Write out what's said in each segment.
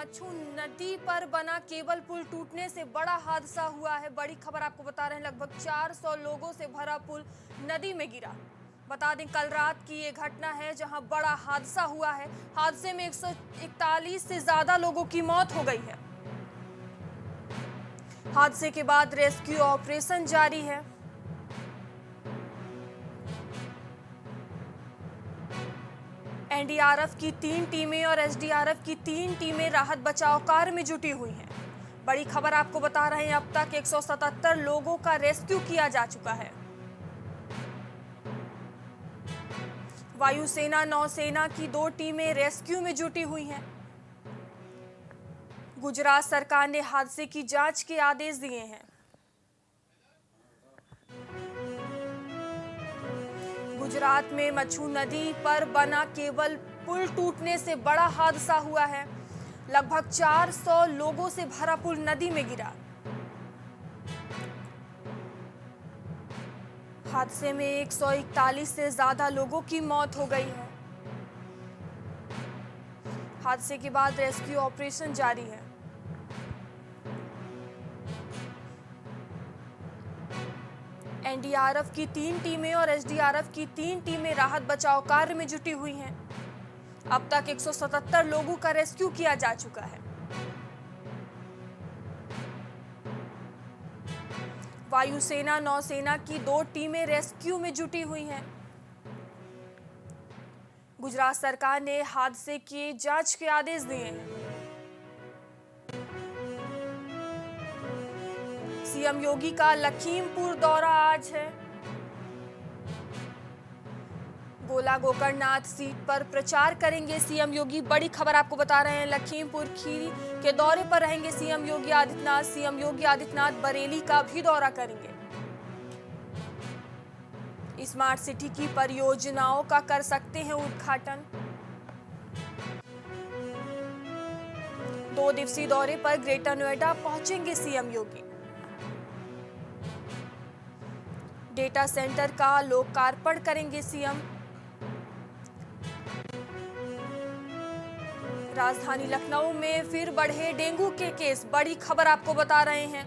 मच्छू नदी पर बना केबल पुल टूटने से बड़ा हादसा हुआ है। बड़ी खबर आपको बता रहे हैं, लगभग 400 लोगों से भरा पुल नदी में गिरा। बता दें कल रात की ये घटना है जहां बड़ा हादसा हुआ है। हादसे में 141 से ज्यादा लोगों की मौत हो गई है। हादसे के बाद रेस्क्यू ऑपरेशन जारी है। एनडीआरएफ की 3 टीमें और एसडीआरएफ की 3 टीमें राहत बचाव कार्य में जुटी हुई हैं। बड़ी खबर आपको बता रहे हैं, अब तक 177 लोगों का रेस्क्यू किया जा चुका है। वायुसेना नौसेना की 2 टीमें रेस्क्यू में जुटी हुई हैं। गुजरात सरकार ने हादसे की जांच के आदेश दिए हैं। गुजरात में मच्छू नदी पर बना केबल पुल टूटने से बड़ा हादसा हुआ है। लगभग 400 लोगों से भरा पुल नदी में गिरा। हादसे में 141 से ज्यादा लोगों की मौत हो गई है। हादसे के बाद रेस्क्यू ऑपरेशन जारी है। एनडीआरएफ की 3 टीमें और एसडीआरएफ की 3 टीमें राहत बचाव कार्य में जुटी हुई हैं। अब तक 177 लोगों का रेस्क्यू किया जा चुका है। वायुसेना नौसेना की 2 टीमें रेस्क्यू में जुटी हुई हैं। गुजरात सरकार ने हादसे की जांच के आदेश दिए हैं। सीएम योगी का लखीमपुर दौरा आज है। गोला गोकर्णनाथ सीट पर प्रचार करेंगे सीएम योगी। बड़ी खबर आपको बता रहे हैं, लखीमपुर खीरी के दौरे पर रहेंगे सीएम योगी आदित्यनाथ। सीएम योगी आदित्यनाथ बरेली का भी दौरा करेंगे। स्मार्ट सिटी की परियोजनाओं का कर सकते हैं उद्घाटन। 2 दिवसीय दौरे पर ग्रेटर नोएडा पहुंचेंगे सीएम योगी। डेटा सेंटर का लोकार्पण करेंगे सीएम। राजधानी लखनऊ में फिर बढ़े डेंगू के केस। बड़ी खबर आपको बता रहे हैं,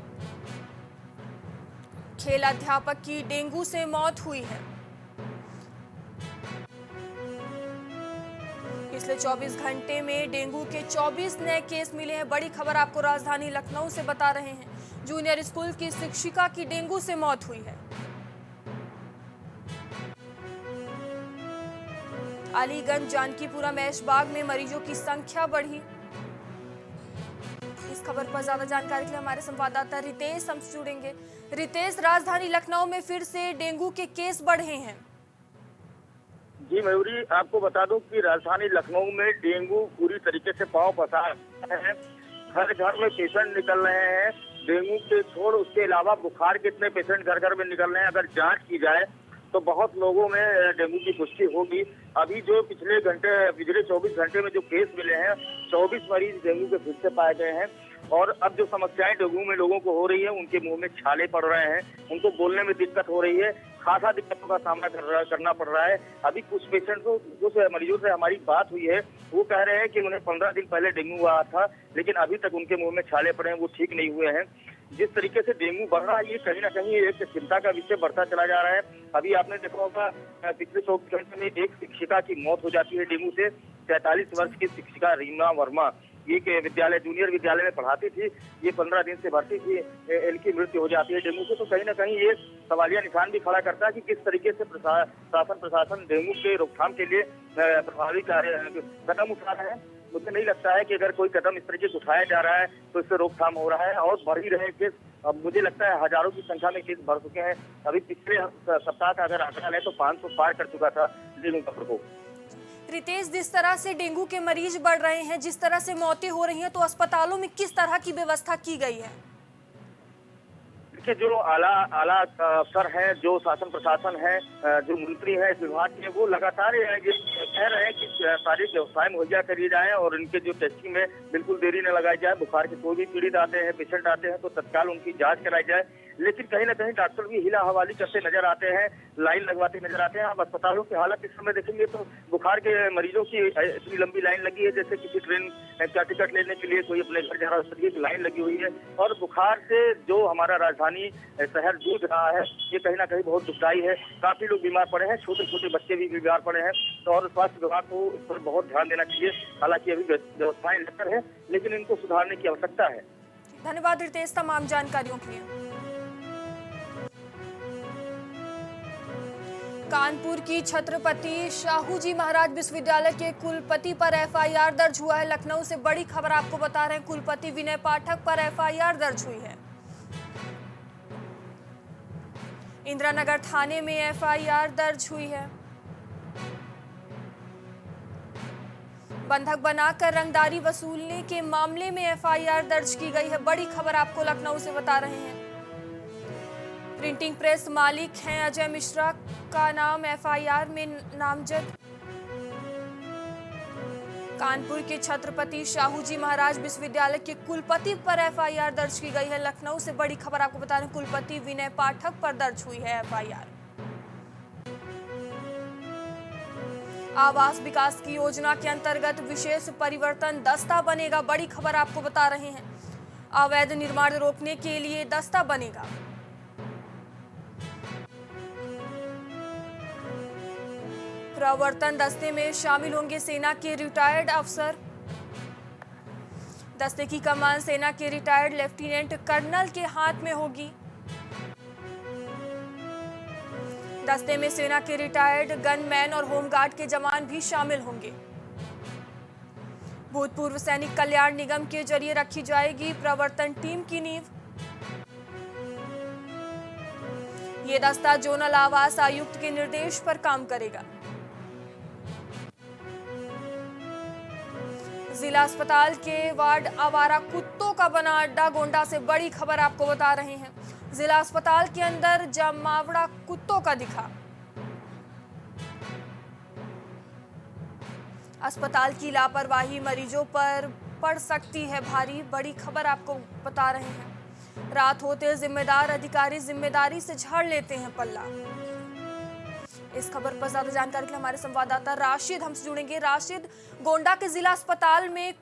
खेल अध्यापक की डेंगू से मौत हुई है। पिछले 24 घंटे में डेंगू के 24 नए केस मिले हैं। बड़ी खबर आपको राजधानी लखनऊ से बता रहे हैं, जूनियर स्कूल की शिक्षिका की डेंगू से मौत हुई है। अलीगंज जानकीपुरा मैशबाग में मरीजों की संख्या बढ़ी। इस खबर पर ज्यादा जानकारी के लिए हमारे संवाददाता रितेश हमसे जुड़ेंगे। रितेश, राजधानी लखनऊ में फिर से डेंगू के केस बढ़े हैं। जी मयूरी, आपको बता दूं कि राजधानी लखनऊ में डेंगू पूरी तरीके से पांव पसार है। घर घर में पेशेंट निकल रहे हैं। डेंगू के छोड़ उसके अलावा बुखार के इतने पेशेंट घर घर में निकल रहे हैं। अगर जांच की जाए तो बहुत लोगों में डेंगू की पुष्टि होगी। अभी जो पिछले 24 घंटे में जो केस मिले हैं, 24 मरीज डेंगू के फिर से पाए गए हैं। और अब जो समस्याएं डेंगू में लोगों को हो रही है, उनके मुंह में छाले पड़ रहे हैं, उनको बोलने में दिक्कत हो रही है, खासा दिक्कतों का सामना करना पड़ रहा है। अभी कुछ पेशेंट को, कुछ मरीजों से हमारी बात हुई है, वो कह रहे हैं कि उन्हें 15 दिन पहले डेंगू हुआ था, लेकिन अभी तक उनके मुंह में छाले पड़े हैं, वो ठीक नहीं हुए हैं। जिस तरीके से डेंगू बढ़ रहा है, ये कहीं ना कहीं एक चिंता का विषय बढ़ता चला जा रहा है। अभी आपने देखा होगा, पिछले 24 घंटे में एक शिक्षिका की मौत हो जाती है डेंगू से। 43 वर्ष की शिक्षिका रीमा वर्मा, ये के विद्यालय, जूनियर विद्यालय में पढ़ाती थी, ये 15 दिन से भर्ती थी, इनकी मृत्यु हो जाती है डेंगू से। तो कहीं ना कहीं ये सवालिया निशान भी खड़ा करता है कि किस तरीके से प्रशासन डेंगू के रोकथाम के लिए प्रभावी कदम उठा रहे हैं। मुझे नहीं लगता है कि अगर कोई कदम इस तरीके से उठाया जा रहा है तो इससे रोकथाम हो रहा है, और बढ़ ही रहे केस। अब मुझे लगता है हजारों की संख्या में केस बढ़ चुके हैं। अभी पिछले सप्ताह का अगर आंकड़ा है तो 500 पार कर चुका था डेंगू का प्रकोप। रितेश, जिस तरह से डेंगू के मरीज बढ़ रहे हैं, जिस तरह से मौतें हो रही हैं, तो अस्पतालों में किस तरह की व्यवस्था की गई है? के जो आला आला अफसर हैं, जो शासन प्रशासन है, जो मंत्री है इस विभाग के, वो लगातार ये कह रहे हैं कि सारी व्यवस्थाएं मुहैया करी जाए और इनके जो टेस्टिंग में बिल्कुल देरी न लगाई जाए। बुखार के कोई भी पीड़ित आते हैं, पेशेंट आते हैं तो तत्काल उनकी जांच कराई जाए। लेकिन कहीं ना कहीं डॉक्टर भी हिला हवाली करते नजर आते हैं, लाइन लगवाते नजर आते हैं। आप अस्पतालों की हालत इस समय देखेंगे तो बुखार के मरीजों की इतनी लंबी लाइन लगी है जैसे किसी ट्रेन का टिकट लेने के लिए कोई अपने घर जा रहा है, उसकी लाइन लगी हुई है। और बुखार से जो हमारा राजधानी शहर जूझ रहा है, ये कहीं ना कहीं बहुत दुखदायी है। काफी लोग बीमार पड़े हैं, छोटे छोटे बच्चे भी बीमार पड़े हैं। तो और स्वास्थ्य विभाग को इस पर बहुत ध्यान देना चाहिए। हालांकि अभी व्यवस्थाएं बेहतर है, लेकिन इनको सुधारने की आवश्यकता है। धन्यवाद रितेश तमाम जानकारियों के लिए। कानपुर की छत्रपति शाहूजी महाराज विश्वविद्यालय के कुलपति पर एफआईआर दर्ज हुआ है। लखनऊ से बड़ी खबर आपको बता रहे हैं, कुलपति विनय पाठक पर एफआईआर दर्ज हुई है। इंदिरानगर थाने में एफआईआर दर्ज हुई है। बंधक बनाकर रंगदारी वसूलने के मामले में एफआईआर दर्ज की गई है। बड़ी खबर आपको लखनऊ से बता रहे हैं। प्रिंटिंग प्रेस मालिक हैं अजय मिश्रा का नाम एफआईआर में नामजद। कानपुर के छत्रपति शाहूजी महाराज विश्वविद्यालय के कुलपति पर एफआईआर दर्ज की गई है। लखनऊ से बड़ी खबर आपको बता रहे हैं, कुलपति विनय पाठक पर दर्ज हुई है एफआईआर। आवास विकास की योजना के अंतर्गत विशेष परिवर्तन दस्ता बनेगा। बड़ी खबर आपको बता रहे हैं, अवैध निर्माण रोकने के लिए दस्ता बनेगा। प्रवर्तन दस्ते में शामिल होंगे सेना के रिटायर्ड अफसर। दस्ते की कमान सेना के रिटायर्ड लेफ्टिनेंट कर्नल के हाथ में होगी। दस्ते में सेना के रिटायर्ड गनमैन और होमगार्ड के जवान भी शामिल होंगे। भूतपूर्व सैनिक कल्याण निगम के जरिए रखी जाएगी प्रवर्तन टीम की नींव। ये दस्ता जोनल आवास आयुक्त के निर्देश पर काम करेगा। जिला अस्पताल के वार्ड आवारा कुत्तों का बना अड्डा। गोंडा से बड़ी खबर आपको बता रहे हैं, जिला अस्पताल के अंदर जमावड़ा कुत्तों का दिखा। अस्पताल की लापरवाही मरीजों पर पड़ सकती है भारी। बड़ी खबर आपको बता रहे हैं, रात होते जिम्मेदार अधिकारी जिम्मेदारी से झाड़ लेते हैं पल्ला। इस खबर पर ज्यादा जानकारी के लिए हमारे संवाददाता राशिद हमसे जुड़ेंगे। राशिद, गोंडा के जिला अस्पताल में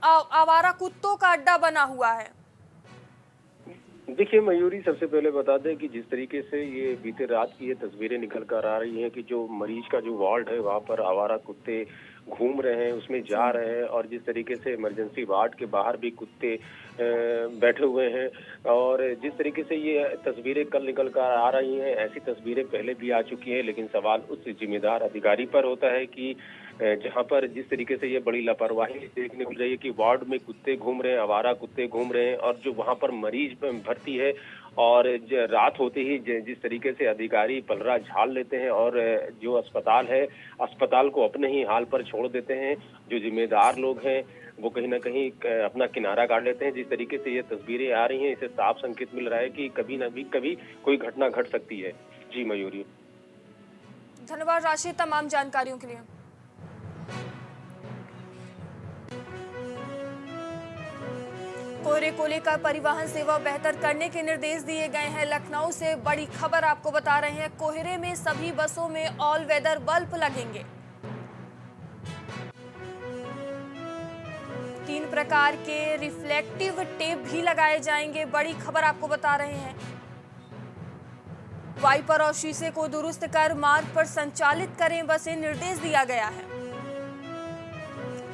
आवारा कुत्तों का अड्डा बना हुआ है। देखिए मयूरी, सबसे पहले बता दें कि जिस तरीके से ये बीते रात की ये तस्वीरें निकल कर आ रही हैं कि जो मरीज का जो वार्ड है वहाँ पर आवारा कुत्ते घूम रहे हैं, उसमें जा रहे हैं, और जिस तरीके से इमरजेंसी वार्ड के बाहर भी कुत्ते बैठे हुए हैं, और जिस तरीके से ये तस्वीरें कल निकल कर आ रही हैं, ऐसी तस्वीरें पहले भी आ चुकी हैं। लेकिन सवाल उस जिम्मेदार अधिकारी पर होता है कि जहां पर जिस तरीके से ये बड़ी लापरवाही देखने को मिल रही है कि वार्ड में कुत्ते घूम रहे हैं, आवारा कुत्ते घूम रहे हैं, और जो वहां पर मरीज भर्ती है और रात होते ही जिस तरीके से अधिकारी पलरा झाड़ लेते हैं और जो अस्पताल है, अस्पताल को अपने ही हाल पर छोड़ देते हैं। जो जिम्मेदार लोग हैं वो कहीं ना कहीं अपना किनारा काट लेते हैं। जिस तरीके से ये तस्वीरें आ रही हैं, इससे साफ संकेत मिल रहा है कि कभी न कभी कोई घटना घट सकती है। जी मयूरी, धन्यवाद राशिद तमाम जानकारियों के लिए। कोहरे को लेकर परिवहन सेवा बेहतर करने के निर्देश दिए गए हैं। लखनऊ से बड़ी खबर आपको बता रहे हैं, कोहरे में सभी बसों में ऑल वेदर बल्ब लगेंगे। 3 प्रकार के रिफ्लेक्टिव टेप भी लगाए जाएंगे। बड़ी खबर आपको बता रहे हैं, वाइपर और शीशे को दुरुस्त कर मार्ग पर संचालित करें बसें, निर्देश दिया गया है।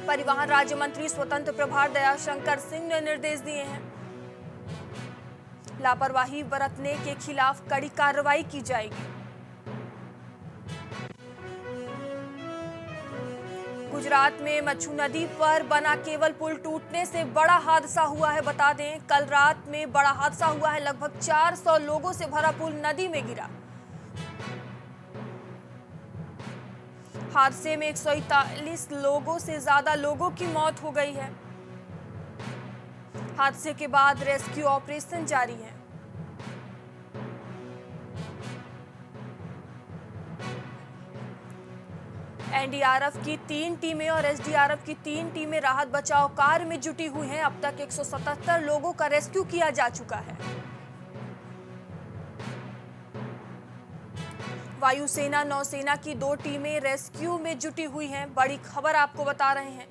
परिवहन राज्य मंत्री स्वतंत्र प्रभार दयाशंकर सिंह ने निर्देश दिए हैं, लापरवाही बरतने के खिलाफ कड़ी कार्रवाई की जाएगी। गुजरात में मच्छू नदी पर बना केबल पुल टूटने से बड़ा हादसा हुआ है। बता दें, कल रात में बड़ा हादसा हुआ है। लगभग 400 लोगों से भरा पुल नदी में गिरा। हादसे में 141 लोगों से ज्यादा लोगों की मौत हो गई है। हादसे के बाद रेस्क्यू ऑपरेशन जारी है। एनडीआरएफ की 3 टीमें और एसडीआरएफ की 3 टीमें राहत बचाव कार्य में जुटी हुई हैं। अब तक 177 लोगों का रेस्क्यू किया जा चुका है। वायुसेना नौसेना की 2 टीमें रेस्क्यू में जुटी हुई हैं। बड़ी खबर आपको बता रहे हैं,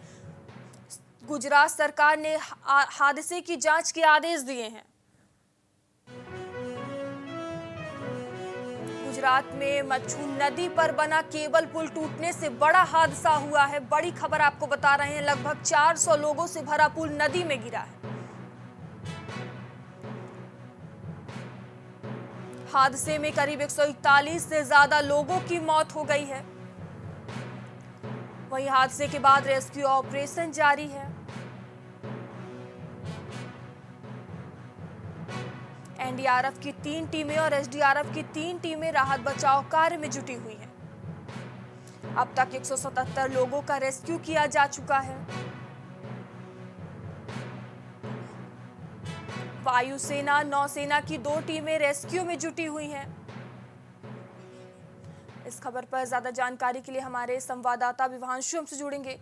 गुजरात सरकार ने हादसे की जांच के आदेश दिए हैं। गुजरात में मच्छू नदी पर बना केबल पुल टूटने से बड़ा हादसा हुआ है। बड़ी खबर आपको बता रहे हैं, लगभग 400 लोगों से भरा पुल नदी में गिरा है। हादसे में करीब 141 से ज्यादा लोगों की मौत हो गई है। वहीं हादसे के बाद रेस्क्यू ऑपरेशन जारी है। एनडीआरएफ की 3 टीमें और एसडीआरएफ की 3 टीमें राहत बचाव कार्य में जुटी हुई हैं। अब तक 177 लोगों का रेस्क्यू किया जा चुका है। वायुसेना नौसेना की 2 टीमें रेस्क्यू में जुटी हुई हैं। इस खबर पर ज्यादा जानकारी के लिए हमारे संवाददाता विवांशु हमसे जुड़ेंगे।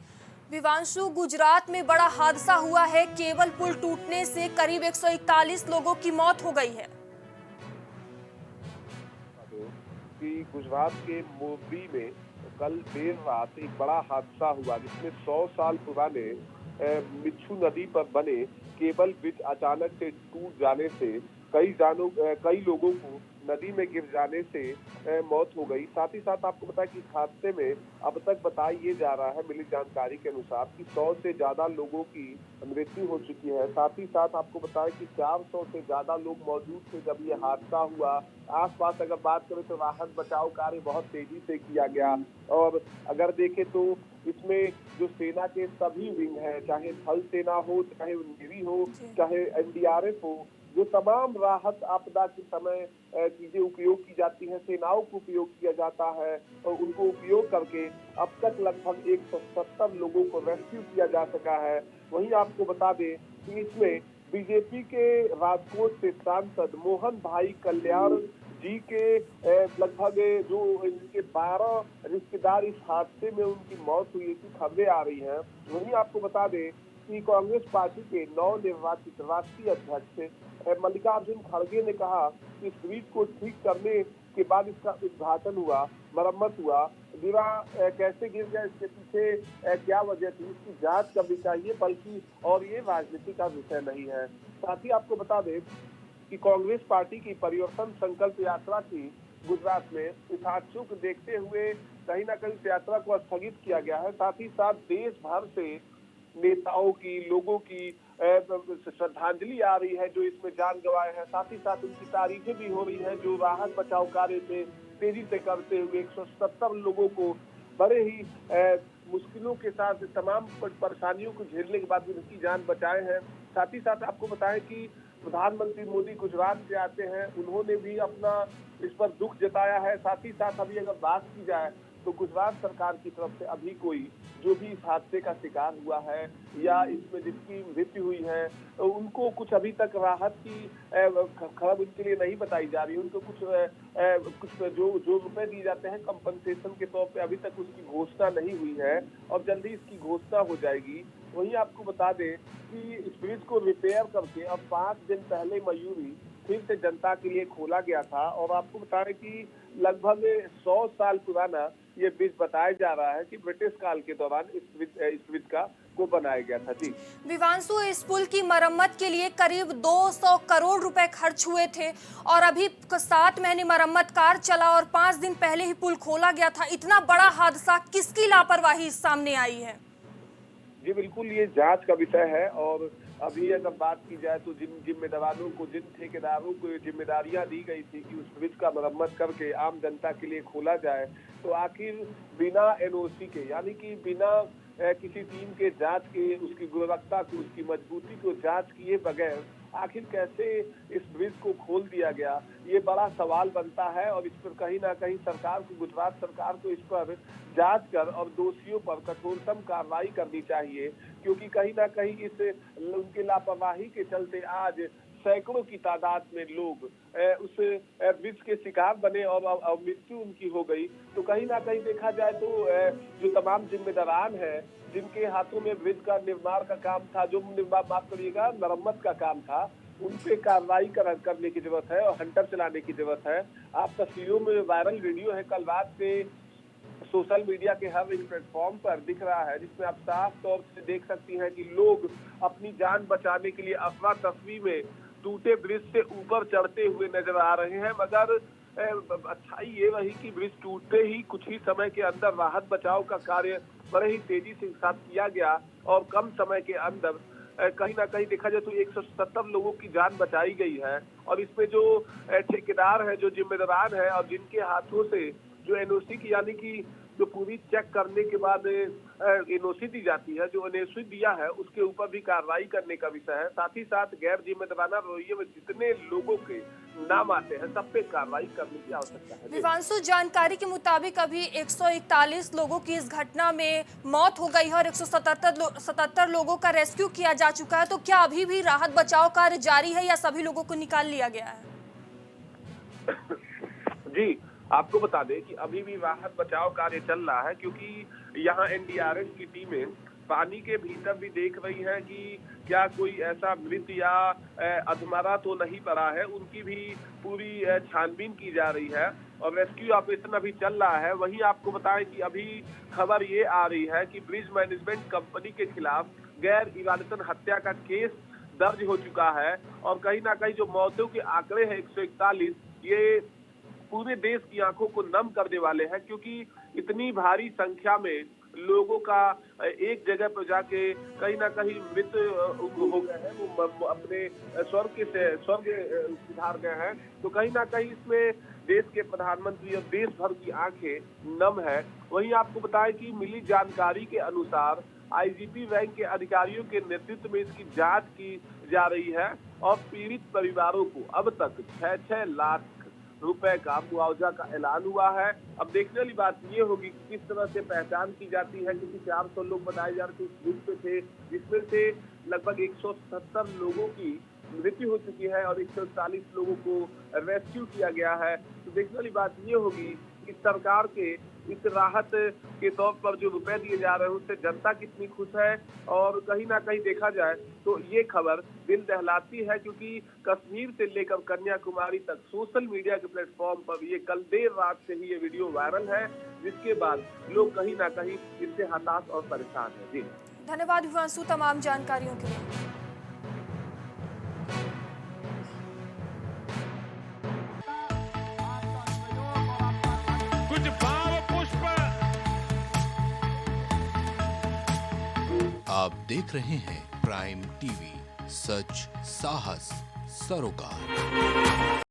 विवांशु, गुजरात में बड़ा हादसा हुआ है, केबल पुल टूटने से करीब 141 लोगों की मौत हो गई है। कि गुजरात के मोरबी में कल देर रात एक बड़ा हादसा हुआ जिसमें 100 साल पुराने मिच्छू नदी पर बने केबल ब्रिज अचानक से टूट जाने से कई लोगों को नदी में गिर जाने से मौत हो गई। साथ ही साथ आपको बताया कि इस हादसे में अब तक बताया ये जा रहा है, मिली जानकारी के अनुसार, कि 100 से ज्यादा लोगों की मृत्यु हो चुकी है। साथ ही साथ आपको बताया कि 400 से ज्यादा लोग मौजूद थे जब ये हादसा हुआ। आसपास अगर बात करें तो राहत बचाव कार्य बहुत तेजी से किया गया। और अगर देखें तो इसमें जो सेना के सभी विंग हैं, चाहे थल सेना हो, चाहे नेवी हो, चाहे एनडीआरएफ हो, जो तमाम राहत आपदा के समय चीजें उपयोग की जाती हैं, सेनाओं को उपयोग किया जाता है और उनको उपयोग करके अब तक लगभग 170 लोगों को रेस्क्यू किया जा सका है। वहीं आपको बता दें कि इसमें बीजेपी के राजकोट से सांसद मोहन भाई कल्याण जी के लगभग जो इनके 12 रिश्तेदार इस हादसे में उनकी मौत हुई की खबरें आ रही हैं। वहीं आपको बता दें कि कांग्रेस पार्टी के नवनिर्वाचित राष्ट्रीय अध्यक्ष मल्लिकार्जुन खड़गे ने कहा कि इस ब्रिज को ठीक करने के बाद इसका उद्घाटन हुआ, मरम्मत हुआ, गिरा कैसे गिर गया, इसके पीछे क्या वजह थी, इसकी जांच करनी चाहिए, बल्कि और ये राजनीति का विषय नहीं है। साथ ही आपको बता दें कि कांग्रेस पार्टी की परिवर्तन संकल्प यात्रा की गुजरात में इस हादसों को देखते हुए कहीं ना कहीं यात्रा को स्थगित किया गया है। साथ ही साथ देश भर से नेताओं की, लोगों की श्रद्धांजलि आ रही है जो इसमें जान गंवाए हैं। साथ ही साथ उनकी तारीफें भी हो रही हैं जो राहत बचाव कार्य में तेजी से करते हुए 170 लोगों को बड़े ही मुश्किलों के साथ तमाम परेशानियों को झेलने के बाद उनकी जान बचाए हैं। साथ ही साथ आपको बताएं कि प्रधानमंत्री मोदी गुजरात से आते हैं, उन्होंने भी अपना इस पर दुख जताया है। साथ ही साथ अभी अगर बात की जाए तो गुजरात सरकार की तरफ से अभी कोई जो भी इस हादसे का शिकार हुआ है या इसमें जिसकी मृत्यु हुई है उनको कुछ अभी तक राहत की खबर उनके लिए नहीं बताई जा रही है। उनको कुछ जो रुपए दिए जाते हैं कंपनसेशन के तौर पे अभी तक उसकी घोषणा नहीं हुई है और जल्दी इसकी घोषणा हो जाएगी। वहीं आपको बता दें कि इस ब्रिज को रिपेयर करके अब 5 दिन पहले मयूरी फिर से जनता के लिए खोला गया था और आपको बता रहे कि लगभग 100 साल पुराना ये ब्रिज बताया जा रहा है कि ब्रिटिश काल के दौरान इस ब्रिज को बनाया गया था। जी विवांशु, इस पुल की मरम्मत के लिए करीब 200 करोड़ रुपए खर्च हुए थे और अभी 7 महीने मरम्मत कार्य चला और 5 दिन पहले ही पुल खोला गया था। इतना बड़ा हादसा, किसकी लापरवाही सामने आई है? जी बिल्कुल, ये जांच का विषय है और अभी अगर बात की जाए तो जिन जिम्मेदारों को, जिन ठेकेदारों को जिम्मेदारियां दी गई थी कि उस ब्रिज का मरम्मत करके आम जनता के लिए खोला जाए, तो आखिर बिना एनओसी के, यानी कि बिना किसी टीम के जांच के, उसकी गुणवत्ता को, उसकी मजबूती को जांच किए बगैर आखिर कैसे इस ब्रिज को खोल दिया गया, ये बड़ा सवाल बनता है। और इस पर कहीं ना कहीं सरकार को, गुजरात सरकार को इस पर जांच कर और दोषियों पर कठोरतम कार्रवाई करनी चाहिए, क्योंकि कहीं ना कहीं इस उनकी लापरवाही के चलते आज सैकड़ों की तादाद में लोग उस ब्रिज के शिकार बने और मृत्यु उनकी हो गई। तो कहीं ना कहीं देखा जाए तो जो तमाम जिम्मेदारान हैं, जिनके हाथों में ब्रिज का निर्माण का काम था, जो निर्माण माफ करिएगा मरम्मत का काम था, उन पे कार्रवाई करने की जरूरत है और हंटर चलाने की जरूरत है। आप तस्वीरों में वायरल वीडियो है कल रात से सोशल मीडिया के हर एक प्लेटफॉर्म पर दिख रहा है, जिसमें आप साफ तौर से देख सकती हैं कि लोग अपनी जान बचाने के लिए अफरा तफरी में टूटे ब्रिज से ऊपर चढ़ते हुए नजर आ रहे हैं। मगर अच्छाई ये रही कि ब्रिज टूटते ही कुछ ही समय के अंदर राहत बचाव का कार्य बड़े ही तेजी से साथ किया गया और कम समय के अंदर कहीं ना कहीं देखा जाए तो 170 लोगों की जान बचाई गई है। और इसमें जो ठेकेदार है, जो जिम्मेदार है और जिनके हाथों से जो एनओसी की यानी कि जो पूरी चेक करने के बाद एनओसी दी जाती है, जो एनओसी दिया है उसके ऊपर भी कार्रवाई करने का विषय है। साथ ही साथ गैर जिम्मेदाराना रवैये में जितने लोगों के नाम आते हैं सब पे कार्रवाई करने की आवश्यकता है। विवांशु, जानकारी के मुताबिक अभी 141 लोगों की इस घटना में मौत हो गई है और 177 लोगों का रेस्क्यू किया जा चुका है। तो क्या अभी भी राहत बचाव कार्य जारी है या सभी लोगों को निकाल लिया गया है? जी, आपको बता दें कि अभी भी राहत बचाव कार्य चल रहा है, क्योंकि यहाँ एनडीआरएफ की टीमें पानी के भीतर भी देख रही हैं कि क्या कोई ऐसा मृत या अधमरा तो नहीं पड़ा है। उनकी भी पूरी छानबीन की जा रही है और रेस्क्यू ऑपरेशन अभी चल रहा है। वहीं आपको बताएं कि अभी खबर ये आ रही है कि ब्रिज मैनेजमेंट कंपनी के खिलाफ गैर इरादतन हत्या का केस दर्ज हो चुका है और कहीं ना कहीं जो मौतों के आंकड़े हैं 141, ये पूरे देश की आंखों को नम करने वाले हैं, क्योंकि इतनी भारी संख्या में लोगों का एक जगह पर जाके कहीं ना कहीं मृत हो गए हैं, वो अपने स्वर्ग सिधार गए हैं। तो कहीं ना कहीं इसमें देश के प्रधानमंत्री और देश भर की आंखें नम है। वहीं आपको बताएं कि मिली जानकारी के अनुसार आईजीपी रैंक के अधिकारियों के नेतृत्व में इसकी जांच की जा रही है और पीड़ित परिवारों को अब तक 6-6 लाख रुपए का मुआवजा का ऐलान हुआ है। अब देखने वाली बात ये होगी कि किस तरह से पहचान की जाती है, क्योंकि 400 लोग बताए जा रहे थे इस ग्रुप पे थे, जिसमें से लगभग 170 लोगों की मृत्यु हो चुकी है और 140 लोगों को रेस्क्यू किया गया है। तो देखने वाली बात ये होगी कि सरकार के इस राहत के तौर पर जो रुपए दिए जा रहे हैं उससे जनता कितनी खुश है। और कहीं ना कहीं देखा जाए तो ये खबर दिल दहलाती है, क्योंकि कश्मीर से लेकर कन्याकुमारी तक सोशल मीडिया के प्लेटफॉर्म पर ये कल देर रात से ही ये वीडियो वायरल है, जिसके बाद लोग कहीं ना कहीं इससे हताश और परेशान है। जी धन्यवाद विवांशु तमाम जानकारियों के लिए। आप देख रहे हैं प्राइम टीवी, सच साहस सरोकार।